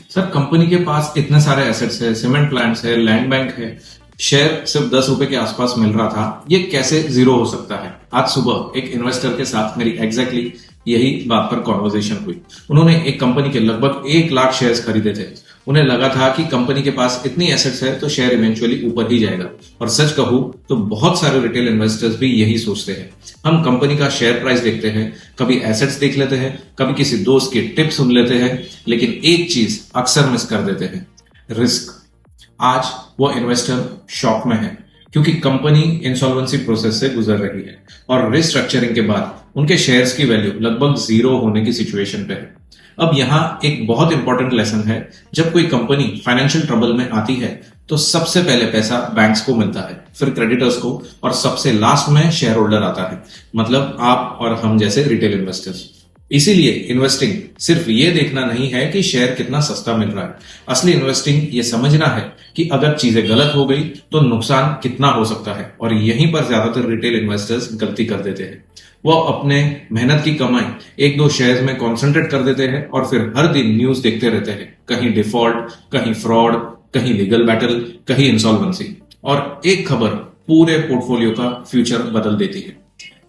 Sir company के पास इतने सारे एसेट्स है, सीमेंट प्लांट्स है, लैंड बैंक है, शेयर सिर्फ 10 रुपए के आसपास मिल रहा था, ये कैसे जीरो हो सकता है? आज सुबह एक इन्वेस्टर के साथ मेरी एग्जैक्टली यही बात पर कॉन्वर्सेशन हुई। उन्होंने एक कंपनी के लगभग 1 लाख शेयर्स खरीदे थे। उन्हें लगा था कि कंपनी के पास इतनी एसेट्स है तो शेयर इवेंचुअली ऊपर ही जाएगा। और सच कहूं तो बहुत सारे रिटेल इन्वेस्टर्स भी यही सोचते हैं। हम कंपनी का शेयर प्राइस देखते हैं, कभी एसेट्स देख लेते हैं, कभी किसी दोस्त की टिप सुन लेते हैं, लेकिन एक चीज अक्सर मिस कर देते हैं, रिस्क। आज वो इन्वेस्टर शॉक में है क्योंकि कंपनी इंसॉल्वेंसी प्रोसेस से गुजर रही है और रिस्ट्रक्चरिंग के बाद उनके शेयर्स की वैल्यू लगभग जीरो होने की सिचुएशन पे है। अब यहां एक बहुत इंपॉर्टेंट लेसन है, जब कोई कंपनी फाइनेंशियल ट्रबल में आती है तो सबसे पहले पैसा बैंक्स को मिलता है, फिर क्रेडिटर्स को, और सबसे लास्ट में शेयर होल्डर आता है, मतलब आप और हम जैसे रिटेल इन्वेस्टर्स। इसीलिए इन्वेस्टिंग सिर्फ ये देखना नहीं है कि शेयर कितना सस्ता मिल रहा है। असली इन्वेस्टिंग ये समझना है कि अगर चीजें गलत हो गई तो नुकसान कितना हो सकता है। और यहीं पर ज्यादातर रिटेल इन्वेस्टर्स गलती कर देते हैं। वो अपने मेहनत की कमाई 1-2 शेयर्स में कॉन्सेंट्रेट कर देते हैं और फिर हर दिन न्यूज देखते रहते हैं, कहीं डिफॉल्ट, कहीं फ्रॉड, कहीं लीगल बैटल, कहीं इंसॉल्वेंसी, और एक खबर पूरे पोर्टफोलियो का फ्यूचर बदल देती है।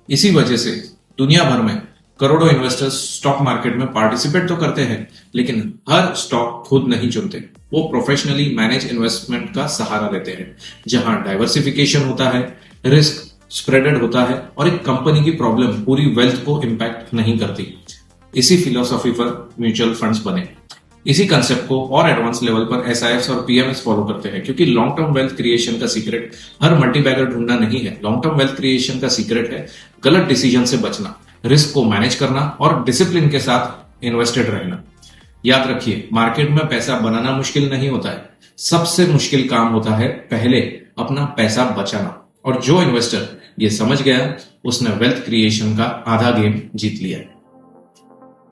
इसी वजह से दुनिया भर में करोड़ों इन्वेस्टर्स स्टॉक मार्केट में पार्टिसिपेट तो करते हैं, लेकिन हर स्टॉक खुद नहीं चुनते। वो प्रोफेशनली मैनेज इन्वेस्टमेंट का सहारा लेते हैं, जहां डाइवर्सिफिकेशन होता है, रिस्क स्प्रेडेड होता है और एक कंपनी की प्रॉब्लम पूरी वेल्थ को इंपैक्ट नहीं करती। इसी फिलोसॉफी पर म्यूचुअल फंड्स बने। इसी कंसेप्ट को और एडवांस लेवल पर एसआईएफ्स और पीएमएस फॉलो करते हैं, क्योंकि लॉन्ग टर्म वेल्थ क्रिएशन का सीक्रेट हर मल्टीबैगर ढूंढना नहीं है। लॉन्ग टर्म वेल्थ क्रिएशन का सीक्रेट है गलत डिसीजन से बचना, रिस्क को मैनेज करना और डिसिप्लिन के साथ इन्वेस्टेड रहना। याद रखिए, मार्केट में पैसा बनाना मुश्किल नहीं होता है, सबसे मुश्किल काम होता है पहले अपना पैसा बचाना। और जो इन्वेस्टर ये समझ गया, उसने वेल्थ क्रिएशन का आधा गेम जीत लिया है।